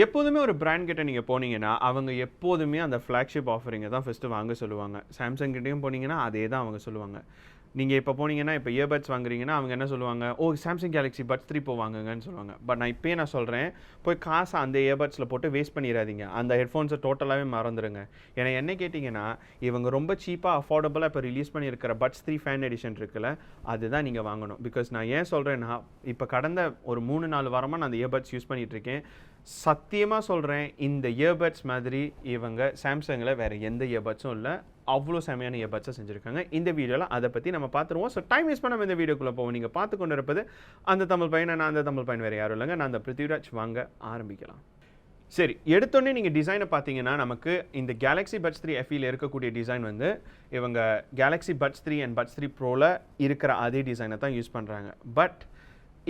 எப்போதுமே ஒரு பிராண்ட் கிட்ட நீங்க போனீங்கன்னா, அவங்க எப்போதுமே அந்த ஃபிளாக்ஷிப் ஆஃபரிங்க தான் ஃபர்ஸ்ட்டு வாங்க சொல்லுவாங்க. Samsung கிட்டயும் போனீங்கன்னா, அதே தான் அவங்க சொல்லுவாங்க. நீங்க இப்ப போனீங்கன்னா, இப்ப இயர்பட்ஸ் வாங்குறீங்கன்னா, அவங்க என்ன சொல்லுவாங்க, "ஓ Samsung Galaxy Buds 3 Pro வாங்குங்கன்னு" சொல்லுவாங்க. பட் நான் இப்பயே சொல்றேன், போய் காச அந்த இயர்பட்ஸ்ல போட்டு வேஸ்ட் பண்ணிறாதீங்க. அந்த ஹெட்ஃபோன்ஸ டோட்டலாவே மறந்துருங்க. ஏன்னா என்ன கேட்டீங்கன்னா, இவங்க ரொம்ப சீப்பா, அஃபோர்டபுளா இப்ப ரிலீஸ் பண்ணியிருக்கிற Buds 3 ஃபேன் எடிஷன் இருக்குல்ல, அதுதான் நீங்க வாங்கணும். பிகாஸ் நான் ஏன் சொல்றேன்னா, இப்ப கடந்த ஒரு 3, 4 வாரமா நான் அந்த இயர்பட்ஸ் யூஸ் பண்ணிட்டு இருக்கேன். சத்தியமா சொல்றேன், இந்த இயர்பட்ஸ் மாதிரி இவங்க சாம்சங்ல வேற எந்த இயர்பட்ஸும் இல்ல. அவ்வளோ செமையான இயர்பட்ஸை செஞ்சுருக்காங்க. இந்த வீடியோவில் அதை பற்றி நம்ம பார்த்துருவோம். ஸோ டைம் வேஸ்ட் பண்ணாமல் இந்த வீடியோக்குள்ளே போவோம். நீங்கள் பார்த்து கொண்டு இருப்பது அந்த தமிழ் பையன். நான் அந்த தமிழ் பையன் வேறு யாரும் இல்லைங்க, நான் அந்த பிருத்திவிராஜ். வாங்க ஆரம்பிக்கலாம். சரி, எடுத்தோடனே நீங்கள் டிசைனை பார்த்தீங்கன்னா, நமக்கு இந்த Galaxy Buds 3 FEல இருக்கக்கூடிய டிசைன் வந்து இவங்க Galaxy Buds 3 and Buds 3 Proல இருக்கிற அதே டிசைனை தான் யூஸ் பண்ணுறாங்க. பட்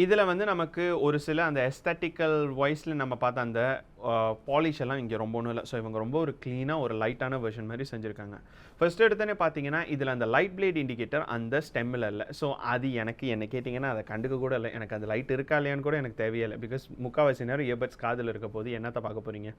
இதில் வந்து நமக்கு ஒரு சில அந்த எஸ்தட்டிக்கல் வாய்ஸில் நம்ம பார்த்த அந்த பாலிஷ் எல்லாம் இங்கே ரொம்ப ஒன்றும் இல்லை. ஸோ இவங்க ரொம்ப ஒரு க்ளீனாக ஒரு லைட்டான வெர்ஷன் மாதிரி செஞ்சுருக்காங்க. ஃபர்ஸ்ட் எடுத்தோடனே பார்த்தீங்கன்னா, இதில் அந்த லைட் பிளேட் இண்டிகேட்டர் அந்த ஸ்டெம்மில் இல்லை. ஸோ அது எனக்கு என்ன கேட்டிங்கன்னா அதை கண்டுக்க கூட இல்லை. எனக்கு அந்த லைட் இருக்கா இல்லையான்னு கூட எனக்கு தேவையில்லை. பிகாஸ் முக்கால்வாசி நேரம் இயர்பட்ஸ் காதில் இருக்க போது என்னத்தை பார்க்க போகிறீங்க.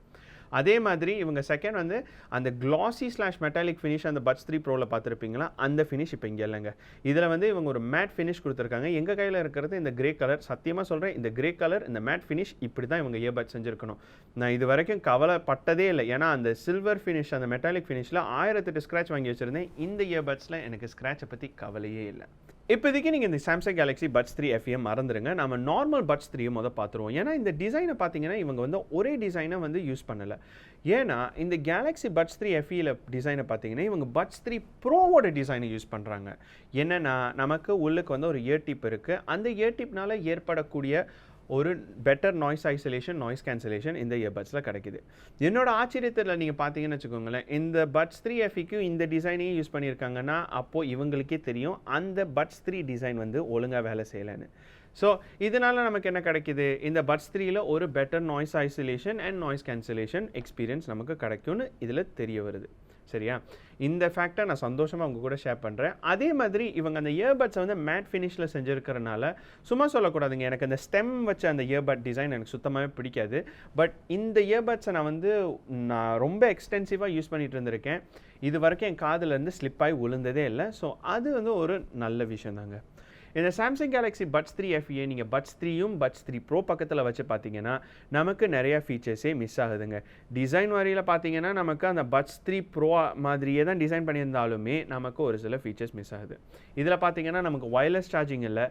அதே மாதிரி இவங்க செகண்ட் வந்து அந்த கிளாசி ஸ்லாஷ் மெட்டாலிக் ஃபினிஷ் அந்த Buds 3 Proல பார்த்துருப்பீங்களா, அந்த ஃபினிஷ் இப்போ இங்கே இல்லைங்க. இதில் வந்து இவங்க ஒரு மேட் ஃபினிஷ் கொடுத்துருக்காங்க. எங்கள் கையில் இருக்கிறது இந்த கிரே கலர். சத்தியமாக சொல்கிறேன், இந்த கிரே கலர் இந்த மேட் ஃபினிஷ் இப்படி தான் இவங்க இயர்பட்ஸ் செஞ்சுருக்கணும். நான் இது வரைக்கும் கவலைப்பட்டதே இல்லை. ஏன்னா அந்த சில்வர் ஃபினிஷ் அந்த மெட்டாலிக் ஃபினிஷில் 1008 ஸ்க்ராட்ச் வாங்கி வச்சுருந்தேன். இந்த இயர்பட்ஸில் எனக்கு ஸ்க்ராட்சை பற்றி கவலையே இல்லை. இப்போதைக்கு நீங்கள் இந்த Samsung Galaxy Buds 3 FE மறந்துடுங்க. நம்ம நார்மல் Buds 3 பார்த்துருவோம். ஏன்னா இந்த டிசைனை பார்த்தீங்கன்னா, இவங்க வந்து ஒரே டிசைனை வந்து யூஸ் பண்ணலை. ஏன்னா இந்த Galaxy Buds 3 FEல டிசைனை பார்த்தீங்கன்னா, இவங்க Buds 3 Proவோட டிசைனை யூஸ் பண்ணுறாங்க. என்னென்னா, நமக்கு உள்ளுக்கு வந்து ஒரு இயர் டிப் இருக்குது. அந்த இயர் டிப்னால ஏற்படக்கூடிய ஒரு better noise isolation, noise cancellation இந்த இயர்பட்ஸில் கிடைக்குது. என்னோட ஆச்சரியத்தில் நீங்கள் பார்த்தீங்கன்னு வச்சுக்கோங்களேன், இந்த Buds 3 FEக்கும் இந்த டிசைனையும் யூஸ் பண்ணியிருக்காங்கன்னா, அப்போது இவங்களுக்கே தெரியும் அந்த Buds 3 டிசைன் வந்து ஒழுங்காக வேலை செய்யலைன்னு. ஸோ இதனால் நமக்கு என்ன கிடைக்குது, இந்த Buds 3ல ஒரு better noise isolation and noise cancellation experience நமக்கு கிடைக்கும்னு இதில் தெரிய வருது. சரியா, இந்த ஃபேக்டை நான் சந்தோஷமாக உங்க கூட ஷேர் பண்ணுறேன். அதே மாதிரி இவங்க அந்த இயர்பட்ஸை வந்து மேட் ஃபினிஷில் செஞ்சுருக்கிறனால சும்மா சொல்லக்கூடாதுங்க, எனக்கு அந்த ஸ்டெம் வச்ச அந்த இயர்பட் டிசைன் எனக்கு சுத்தமாகவே பிடிக்காது. பட் இந்த இயர்பட்ஸை நான் ரொம்ப எக்ஸ்டென்சிவாக யூஸ் பண்ணிகிட்டு இருந்திருக்கேன். இது வரைக்கும் என் காதுலேருந்து ஸ்லிப்பாகி விழுந்ததே இல்லை. ஸோ அது வந்து ஒரு நல்ல விஷயம் தாங்க. இந்த Samsung Galaxy Buds 3 FE நீங்கள் Buds 3யும் Buds 3 Pro பக்கத்தில் வச்சு பார்த்தீங்கன்னா, நமக்கு நிறைய ஃபீச்சர்ஸே மிஸ் ஆகுதுங்க. டிசைன் வரியில் பார்த்தீங்கன்னா, நமக்கு அந்த Buds 3 Pro மாதிரியே தான் டிசைன் பண்ணியிருந்தாலுமே நமக்கு ஒரு சில ஃபீச்சர்ஸ் மிஸ் ஆகுது. இதில் பார்த்தீங்கன்னா, நமக்கு வயர்லெஸ் சார்ஜிங் இல்லை.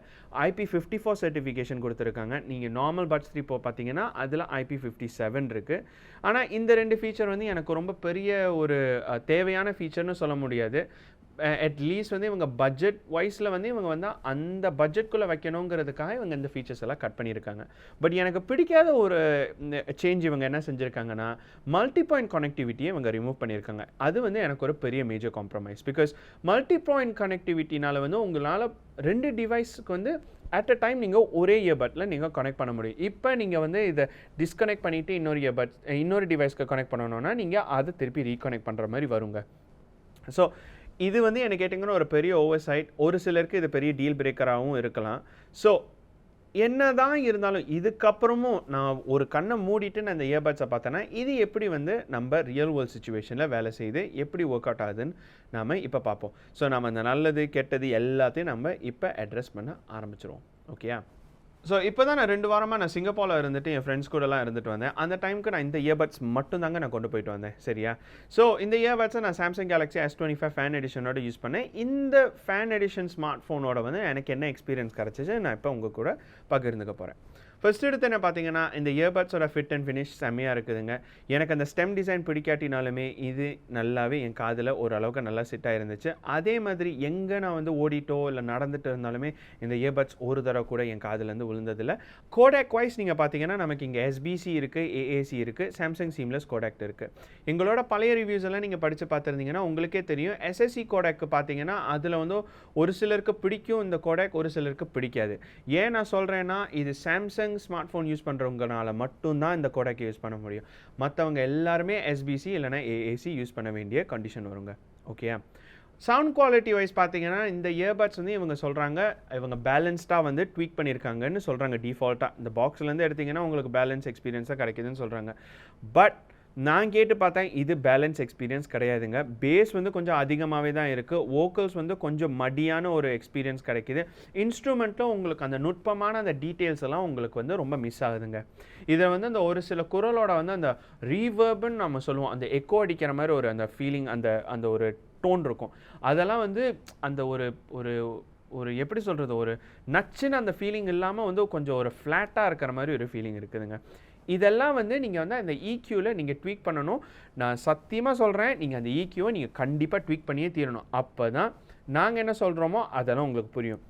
IP54 சர்டிஃபிகேஷன் கொடுத்துருக்காங்க. நீங்கள் நார்மல் Buds 3 Pro பார்த்தீங்கன்னா, அதில் IP57 இருக்குது. ஆனால் இந்த ரெண்டு ஃபீச்சர் வந்து எனக்கு ரொம்ப பெரிய ஒரு தேவையான ஃபீச்சர்னு சொல்ல முடியாது. அட்லீஸ்ட் வந்து இவங்க பட்ஜெட் வைஸில் வந்து இவங்க வந்து அந்த பட்ஜெட்குள்ளே வைக்கணுங்கிறதுக்காக இவங்க இந்த ஃபீச்சர்ஸ் எல்லாம் கட் பண்ணியிருக்காங்க. பட் எனக்கு பிடிக்காத ஒரு சேஞ்ச் இவங்க என்ன செஞ்சுருக்காங்கன்னா, மல்டி பாயிண்ட் கனெக்டிவிட்டியை இவங்க ரிமூவ் பண்ணியிருக்காங்க. அது வந்து எனக்கு ஒரு பெரிய major compromise. Because multi point கனெக்டிவிட்டினால வந்து உங்களால் 2 டிவைஸ்க்கு வந்து அட் அ டைம் நீங்கள் ஒரே இயர்பட்டில் நீங்கள் கனெக்ட் பண்ண முடியும். இப்போ நீங்கள் வந்து இதை டிஸ்கனெக்ட் பண்ணிவிட்டு இன்னொரு டிவைஸ்க்கு கனெக்ட் பண்ணணும்னா நீங்கள் அதை திருப்பி ரீகனெக்ட் பண்ணுற மாதிரி வருங்க. ஸோ இது வந்து என்ன கேட்டிங்கன்னா ஒரு பெரிய ஓவர்சைட். ஒரு சிலருக்கு இது பெரிய டீல் பிரேக்கராகவும் இருக்கலாம். ஸோ என்னதான் இருந்தாலும் இதுக்கப்புறமும் நான் ஒரு கண்ணை மூடிட்டு நான் இந்த இயர்பட்ஸை பார்த்தேன்னா, இது எப்படி வந்து நம்ம ரியல் வேர்ல்ட் சிச்சுவேஷனில் வேலை செய்யுது, எப்படி ஒர்க் அவுட் ஆகுதுன்னு நாம் இப்போ பார்ப்போம். ஸோ நம்ம இந்த நல்லது கெட்டது எல்லாத்தையும் நம்ம இப்போ அட்ரஸ் பண்ண ஆரம்பிச்சிருவோம். ஓகேயா? ஸோ இப்போ தான் நான் 2 வாரமாக நான் சிங்கப்பூரில் இருந்துட்டு என் ஃப்ரெண்ட்ஸ் கூடலாம் இருந்துட்டு வந்தேன். அந்த டைமுக்கு நான் இந்த இயர்பட்ஸ் மட்டும் தாங்க நான் கொண்டு போயிட்டு வந்தேன். சரியா? ஸோ இந்த இயர்பட்ஸை நான் Samsung Galaxy S25 ஃபேன் எடிஷனோட யூஸ் பண்ணேன். இந்த ஃபேன் எடிஷன் ஸ்மார்ட் ஃபோனோட வந்து எனக்கு என்ன எக்ஸ்பீரியன்ஸ் கிடச்சிச்சு நான் இப்போ உங்கள் கூட பகிர்ந்துக்க போகிறேன். ஃபர்ஸ்ட் எடுத்து என்ன பார்த்தீங்கன்னா, இந்த இயர்பட்ஸோட ஃபிட் அண்ட் ஃபினிஷ் செம்மையாக இருக்குதுங்க. எனக்கு அந்த ஸ்டெம் டிசைன் பிடிக்காட்டினாலுமே இது நல்லாவே என் காதில் ஓரளவுக்கு நல்லா செட் ஆகிருந்துச்சு. அதே மாதிரி எங்கே நான் வந்து ஓடிட்டோ இல்லை நடந்துட்டு இருந்தாலுமே இந்த இயர்பட்ஸ் ஒரு தடவை கூட என் காதுலேருந்து விழுந்ததில்லை. கோடாக் வைஸ் நீங்கள் பார்த்தீங்கன்னா, நமக்கு இங்கே SBC இருக்குது, AAC இருக்குது, சாம்சங் சீம்லெஸ் கோடாக்ட் இருக்குது. எங்களோட பழைய ரிவ்யூஸ் எல்லாம் நீங்கள் படித்து பார்த்துருந்தீங்கன்னா உங்களுக்கே தெரியும். SSC கோடாக்கு பார்த்தீங்கன்னா அதில் வந்து ஒரு சிலருக்கு பிடிக்கும் இந்த கோடாக், ஒரு சிலருக்கு பிடிக்காது. ஏன் நான் சொல்கிறேன்னா, இது சாம்சங் ஸ்மார்ட் ஃபோன் யூஸ் பண்ணுறவங்கனால மட்டும்தான் இந்த கோடாக் யூஸ் பண்ண முடியும். மற்றவங்க எல்லாருமே SBC இல்லைனா AAC யூஸ் பண்ண வேண்டிய கண்டிஷன் வருங்க. ஓகேயா? சவுண்ட் குவாலிட்டி வைஸ் பார்த்தீங்கன்னா இந்த இயர்பட்ஸ் வந்து இவங்க சொல்கிறாங்க இவங்க பேலன்ஸ்டாக வந்து ட்வீக் பண்ணியிருக்காங்கன்னு சொல்கிறாங்க டிஃபால்ட்டாக. இந்த பாக்ஸ்லேருந்து எடுத்திங்கன்னா உங்களுக்கு பேலன்ஸ் எக்ஸ்பீரியன்ஸாக கிடைக்குதுன்னு சொல்கிறாங்க. பட் நான் கேட்டு பார்த்தேன் இது பேலன்ஸ் எக்ஸ்பீரியன்ஸ் கிடையாதுங்க. பேஸ் வந்து கொஞ்சம் அதிகமாகவே தான் இருக்குது. வோக்கல்ஸ் வந்து கொஞ்சம் மடியான ஒரு எக்ஸ்பீரியன்ஸ் கிடைக்கிது. இன்ஸ்ட்ருமெண்ட்டில் உங்களுக்கு அந்த நுட்பமான அந்த டீட்டெயில்ஸ் எல்லாம் உங்களுக்கு வந்து ரொம்ப மிஸ் ஆகுதுங்க. இதை வந்து அந்த ஒரு சில குரலோட வந்து அந்த ரீவர்ப்னு நம்ம சொல்லுவோம், அந்த எக்கோ அடிக்கிற மாதிரி ஒரு அந்த ஃபீலிங், அந்த அந்த ஒரு டோன் இருக்கும். அதெல்லாம் வந்து அந்த ஒரு ஒரு ஒரு எப்படி சொல்கிறது, ஒரு நச்சுன்னு அந்த ஃபீலிங் இல்லாமல் வந்து கொஞ்சம் ஒரு ஃப்ளாட்டாக இருக்கிற மாதிரி ஒரு ஃபீலிங் இருக்குதுங்க. இதெல்லாம் வந்து நீங்கள் வந்து அந்த EQவில் நீங்கள் ட்வீக் பண்ணணும். நான் சத்தியமாக சொல்கிறேன், நீங்கள் அந்த EQவை நீங்கள் கண்டிப்பாக ட்வீக் பண்ணியே தீரணும். அப்போ தான் நாங்கள் என்ன சொல்கிறோமோ அதெல்லாம் உங்களுக்கு புரியும்.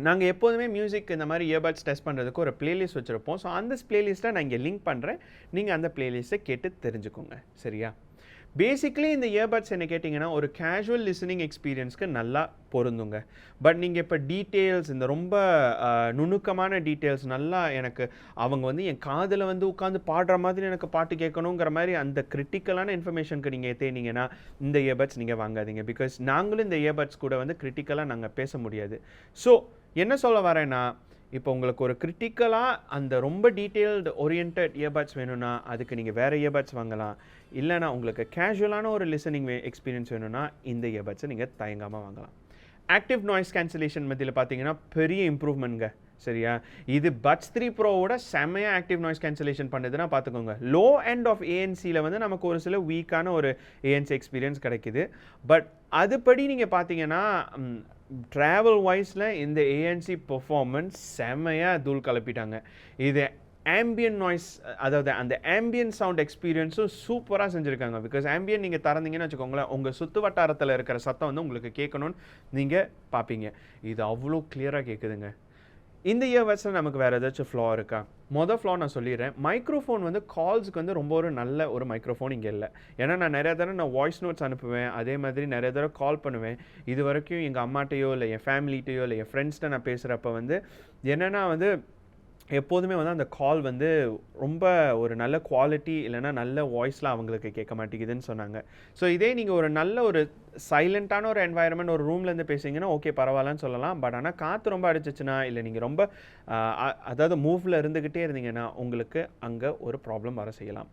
நாங்கள் எப்போதுமே மியூசிக் இந்த மாதிரி இயர்பட்ஸ் டெஸ்ட் பண்ணுறதுக்கு ஒரு பிளேலிஸ்ட் வச்சுருப்போம். ஸோ அந்த பிளேலிஸ்ட்டை நான் இங்கே லிங்க் பண்ணுறேன். நீங்கள் அந்த பிளேலிஸ்ட்டை கேட்டு தெரிஞ்சுக்கோங்க. சரியா? பேசிக்லி இந்த இயர்பட்ஸ் என்ன கேட்டிங்கன்னா ஒரு கேஷுவல் லிசனிங் எக்ஸ்பீரியன்ஸ்க்கு நல்லா பொருந்துங்க. பட் நீங்கள் இப்போ டீட்டெயில்ஸ், இந்த ரொம்ப நுணுக்கமான டீட்டெயில்ஸ் நல்லா எனக்கு அவங்க வந்து என் காதில் வந்து உட்காந்து பாடுற மாதிரி எனக்கு பாட்டு கேட்கணுங்கிற மாதிரி அந்த கிரிட்டிக்கலான இன்ஃபர்மேஷனுக்கு நீங்கள் தேடினீங்கன்னா இந்த இயர்பட்ஸ் நீங்கள் வாங்காதீங்க. பிகாஸ் நாங்களும் இந்த இயர்பட்ஸ் கூட வந்து கிரிட்டிக்கலாக நாங்கள் பேச முடியாது. ஸோ என்ன சொல்ல வரேன்னா, இப்போ உங்களுக்கு ஒரு கிரிட்டிக்கலாக அந்த ரொம்ப டீட்டெயில்டு ஓரியன்ட் இயர்பட்ஸ் வேணும்னா அதுக்கு நீங்கள் வேறு இயர்பட்ஸ் வாங்கலாம். இல்லைனா உங்களுக்கு கேஷுவலான ஒரு லிசனிங் எக்ஸ்பீரியன்ஸ் வேணும்னா இந்த இயர்பட்ஸை நீங்கள் தயங்காமல் வாங்கலாம். ஆக்டிவ் நாய்ஸ் கேன்சலேஷன் மத்தியில் பார்த்தீங்கன்னா பெரிய இம்ப்ரூவ்மெண்ட்ங்க. சரியா? இது பட்ஸ் 3 ப்ரோவோட செம்மையாக ஆக்டிவ் நாய்ஸ் கேன்சலேஷன் பண்ணுதுன்னா பார்த்துக்கோங்க. லோ எண்ட் ஆஃப் ஏஎன்சியில் வந்து நமக்கு ஒரு சில வீக்கான ஒரு ஏஎன்சி எக்ஸ்பீரியன்ஸ் கிடைக்குது. பட் அதுபடி நீங்கள் பார்த்தீங்கன்னா ட்ராவல் வைஸில் இந்த ஏஎன்சி பெர்ஃபார்மன்ஸ் செம்மையாக தூள் கலப்பிட்டாங்க. இது ஆம்பியன் நாய்ஸ், அதாவது அந்த ஆம்பியன் சவுண்ட் எக்ஸ்பீரியன்ஸும் சூப்பராக செஞ்சுருக்காங்க. பிகாஸ் ஆம்பியன் நீங்கள் திறந்தீங்கன்னு வச்சுக்கோங்களேன், உங்கள் சுற்று வட்டாரத்தில் இருக்கிற சத்தம் வந்து உங்களுக்கு கேட்கணும்னு நீங்கள் பார்ப்பீங்க. இது அவ்வளோ கிளியராக கேட்குதுங்க. இந்த இயர்பட்ஸில் நமக்கு வேறு ஏதாச்சும் ஃப்ளா இருக்கா? மொதல் ஃப்ளா நான் சொல்லிடுறேன். மைக்ரோஃபோன் வந்து கால்ஸுக்கு வந்து ரொம்ப ஒரு நல்ல ஒரு மைக்ரோஃபோன் இங்கே இல்லை. ஏன்னா நான் நிறைய தடவை நான் வாய்ஸ் நோட்ஸ் அனுப்புவேன், அதே மாதிரி நிறைய தடவை கால் பண்ணுவேன். இது வரைக்கும் எங்கள் அம்மாட்டையோ இல்லை என் ஃபேமிலிட்டையோ இல்லை என் ஃப்ரெண்ட்ஸ்கிட்ட நான் பேசுகிறப்ப வந்து என்னென்னா வந்து எப்போதுமே வந்து அந்த கால் வந்து ரொம்ப ஒரு நல்ல குவாலிட்டி இல்லைனா நல்ல வாய்ஸில் அவங்களுக்கு கேட்க மாட்டேங்குதுன்னு சொன்னாங்க. ஸோ இதே நீங்கள் ஒரு நல்ல ஒரு சைலண்ட்டான ஒரு என்வாயர்மெண்ட் ஒரு ரூம்லேருந்து பேசுங்கன்னா ஓகே பரவாயில்லன்னு சொல்லலாம். பட் ஆனால் காற்று ரொம்ப அடிச்சிச்சுன்னா இல்லை நீங்கள் ரொம்ப அதாவது மூவில் இருந்துக்கிட்டே இருந்தீங்கன்னா உங்களுக்கு அங்கே ஒரு ப்ராப்ளம் வர செய்யலாம்.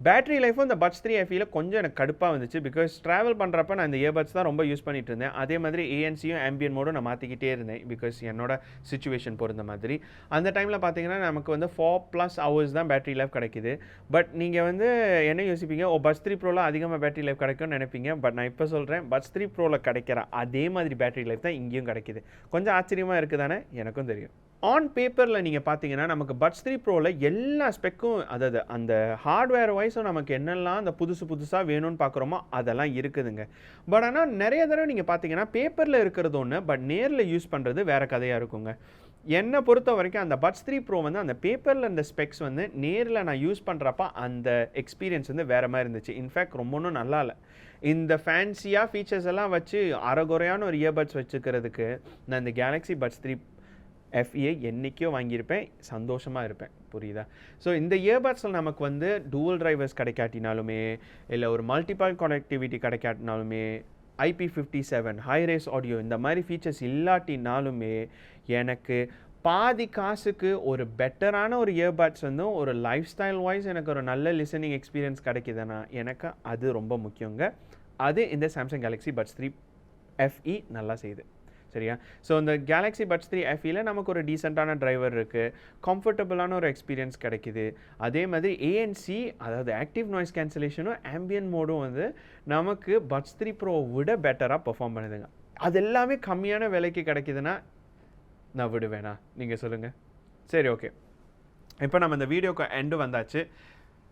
பேட்டரி லைஃப்பும் இந்த பட்ஸ் 3 FEயில் கொஞ்சம் எனக்கு கடுப்பாக வந்துச்சு. பிகாஸ் ட்ராவல் பண்ணுறப்ப நான் இந்த இயர்பட்ஸ் தான் ரொம்ப யூஸ் பண்ணிட்டு இருந்தேன். அதே மாதிரி ஏஎன்சியும் ஆம்பியன் மோடும் நான் மாற்றிக்கிட்டே இருந்தேன். பிகாஸ் என்னோட சிச்சுவேஷன் பொறுத்த மாதிரி அந்த டைமில் பார்த்தீங்கன்னா நமக்கு வந்து 4+ hours தான் பேட்டரி லைஃப் கிடைக்குது. பட் நீங்கள் வந்து என்ன யோசிப்பீங்க, பட்ஸ் 3 ப்ரோவில் அதிகமாக பேட்டரி லைஃப் கிடைக்கும்னு நினைப்பீங்க. பட் நான் இப்போ சொல்கிறேன், பட்ஸ் 3 ப்ரோவில் கிடைக்கிற அதே மாதிரி பேட்டரி லைஃப் தான் இங்கேயும் கிடைக்குது. கொஞ்சம் ஆச்சரியமாக இருக்குது தானே? எனக்கும் தெரியும். ஆன் பேப்பரில் நீங்கள் பார்த்தீங்கன்னா நமக்கு பட்ஸ் 3 ப்ரோவில் எல்லா ஸ்பெக்கும், அதாவது அந்த ஹார்ட்வேர் வைஸும் நமக்கு என்னெல்லாம் அந்த புதுசாக வேணும்னு பார்க்குறோமோ அதெல்லாம் இருக்குதுங்க. பட் ஆனால் நிறைய தடவை நீங்கள் பார்த்தீங்கன்னா பேப்பரில் இருக்கிறது ஒன்று, பட் நேரில் யூஸ் பண்ணுறது வேறு கதையாக இருக்குங்க. என்னை பொறுத்த வரைக்கும் அந்த பட்ஸ் 3 ப்ரோ வந்து அந்த பேப்பரில் இந்த ஸ்பெக்ஸ் வந்து நேரில் நான் யூஸ் பண்ணுறப்ப அந்த எக்ஸ்பீரியன்ஸ் வந்து வேறு மாதிரி இருந்துச்சு. இன்ஃபேக்ட் ரொம்ப ஒன்றும் நல்லா இல்லை. இந்த ஃபேன்சியாக ஃபீச்சர்ஸ் எல்லாம் வச்சு அரைகுறையான ஒரு இயர்பட்ஸ் வச்சுக்கிறதுக்கு நான் இந்த கேலக்ஸி பட்ஸ் 3 FE என்றைக்கோ வாங்கியிருப்பேன், சந்தோஷமாக இருப்பேன். புரியுதா? ஸோ இந்த இயர்பட்ஸில் நமக்கு வந்து டூவல் டிரைவர்ஸ் கிடைக்காட்டினாலுமே இல்லை ஒரு மல்டிபாயிண்ட் கனெக்டிவிட்டி கிடைக்காட்டினாலுமே IP57 ஹை ரேஸ் ஆடியோ இந்த மாதிரி ஃபீச்சர்ஸ் இல்லாட்டினாலுமே எனக்கு பாதி காசுக்கு ஒரு பெட்டரான ஒரு இயர்பட்ஸ் வந்து ஒரு லைஃப் ஸ்டைல் வைஸ் எனக்கு ஒரு நல்ல லிசனிங் எக்ஸ்பீரியன்ஸ் கிடைக்குதுன்னா எனக்கு அது ரொம்ப முக்கியங்க. அது இந்த சாம்சங் கேலக்ஸி பட்ஸ் 3 FE நல்லா செய்யுது. சரியா? ஸோ இந்த கேலக்ஸி பட்ஸ் 3 FEயில் நமக்கு ஒரு டீசெண்டான டிரைவர் இருக்குது, கம்ஃபர்டபுளான ஒரு எக்ஸ்பீரியன்ஸ் கிடைக்குது. அதே மாதிரி ANC, அதாவது ஆக்டிவ் நாய்ஸ் கேன்சலேஷனும் ஆம்பியன் மோடும் வந்து நமக்கு பட்ஸ் 3 ப்ரோ விட பெட்டராக பெர்ஃபார்ம் பண்ணுதுங்க. அது எல்லாமே கம்மியான விலைக்கு கிடைக்குதுன்னா நான் விடுவேனா? நீங்கள் சொல்லுங்கள். சரி, ஓகே. இப்போ நம்ம இந்த வீடியோக்கு எண்டு வந்தாச்சு.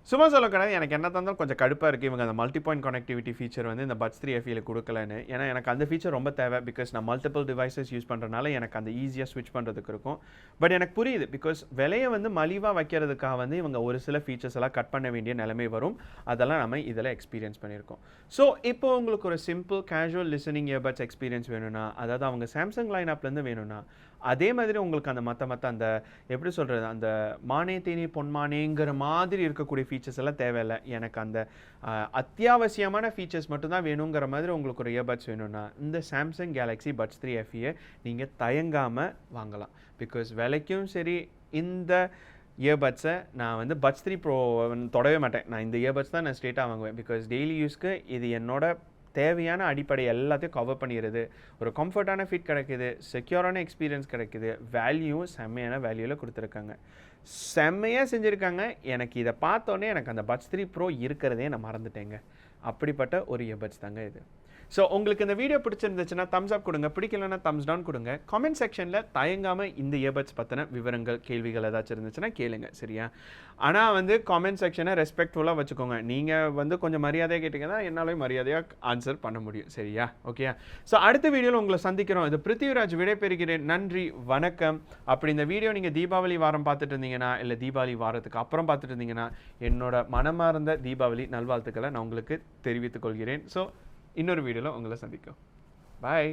சும்மா சொல்ல கிடையாது, எனக்கு என்ன தந்தாலும் கொஞ்சம் கடுப்பாக இருக்குது இவங்க அந்த மல்டி பாயிண்ட் கனெக்டிவிட்டி ஃபீச்சர் வந்து இந்த பட்ஸ் 3 FEயில் கொடுக்கலன்னு. ஏன்னா எனக்கு அந்த ஃபீச்சர் ரொம்ப தேவை. பிகாஸ் நான் மல்டிபிள் டிவைசஸ் யூஸ் பண்ணுறதுனால எனக்கு அந்த ஈஸியாக ஸ்விட்ச் பண்ணுறதுக்கு இருக்கும். பட் எனக்கு புரியுது, பிகாஸ் விலையை வந்து மலிவாக வைக்கிறதுக்காக வந்து இவங்க ஒரு சில ஃபீச்சர்ஸ் எல்லாம் கட் பண்ண வேண்டிய நிலைமை வரும். அதெல்லாம் நம்ம இதில் எக்ஸ்பீரியன்ஸ் பண்ணியிருக்கோம். ஸோ இப்போ உங்களுக்கு ஒரு simple casual listening earbuds experience வேணும்னா, அதாவது அவங்க சாம்சங் லைன் அப்லேருந்து வேணும்னா அதே மாதிரி உங்களுக்கு அந்த மற்ற அந்த எப்படி சொல்கிறது, அந்த மானே தேனி பொன்மானேங்கிற மாதிரி இருக்கக்கூடிய ஃபீச்சர்ஸ் எல்லாம் தேவையில்லை. எனக்கு அந்த அத்தியாவசியமான ஃபீச்சர்ஸ் மட்டும்தான் வேணுங்கிற மாதிரி உங்களுக்கு ஒரு இயர்பட்ஸ் வேணும்னா இந்த சாம்சங் கேலக்ஸி பட்ஸ் 3 FE நீங்கள் தயங்காமல் வாங்கலாம். பிகாஸ் விலைக்கும் சரி, இந்த இயர்பட்ஸை நான் வந்து பட்ஸ் 3 ப்ரோ தொடவே மாட்டேன். நான் இந்த இயர்பட்ஸ் தான் நான் ஸ்ட்ரெயிட்டாக வாங்குவேன். பிகாஸ் டெய்லி யூஸ்க்கு இது என்னோட தேவையான அடிப்படை எல்லாத்தையும் கவர் பண்ணிடுது. ஒரு கம்ஃபர்டான ஃபிட் கிடைக்குது, செக்யூரான எக்ஸ்பீரியன்ஸ் கிடைக்குது, வேல்யூவும் செம்மையான வேல்யூவில் கொடுத்துருக்காங்க, செம்மையாக செஞ்சுருக்காங்க. எனக்கு இதை பார்த்தோன்னே எனக்கு அந்த பட்ஸ் 3 ப்ரோ இருக்கிறதே நான் மறந்துட்டேங்க. அப்படிப்பட்ட ஒரு இயர்பட்ஸ் தாங்க இது. ஸோ உங்களுக்கு இந்த வீடியோ பிடிச்சிருந்துச்சுன்னா தம்ஸ் அப் கொடுங்க, பிடிக்கலன்னா தம்ஸ் டவுன் கொடுங்க. காமெண்ட் செக்ஷனில் தயங்காமல் இந்த இயர்பட்ஸ் பற்றின விவரங்கள், கேள்விகள் ஏதாச்சும் இருந்துச்சுன்னா கேளுங்க, சரியா? ஆனால் வந்து காமெண்ட் செக்ஷனை ரெஸ்பெக்ட்ஃபுல்லாக வச்சுக்கோங்க. நீங்கள் வந்து கொஞ்சம் மரியாதையாக கேட்டிங்கன்னா என்னாலையும் மரியாதையாக ஆன்சர் பண்ண முடியும், சரியா? ஓகே. ஸோ அடுத்த வீடியோவில் உங்களை சந்திக்கிறோம். இது பிருத்திவிராஜ் விடைபெறுகிறேன். நன்றி, வணக்கம். அப்படி இந்த வீடியோ நீங்கள் தீபாவளி வாரம் பார்த்துட்டு இருந்தீங்கன்னா, இல்லை தீபாவளி வாரத்துக்கு அப்புறம் பார்த்துட்டு இருந்தீங்கன்னா, என்னோட மனமார்ந்த தீபாவளி நல்வாழ்த்துக்களை நான் உங்களுக்கு தெரிவித்துக் கொள்கிறேன். ஸோ இன்னொரு வீடியோவில் உங்களை சந்திக்கும். பாய்.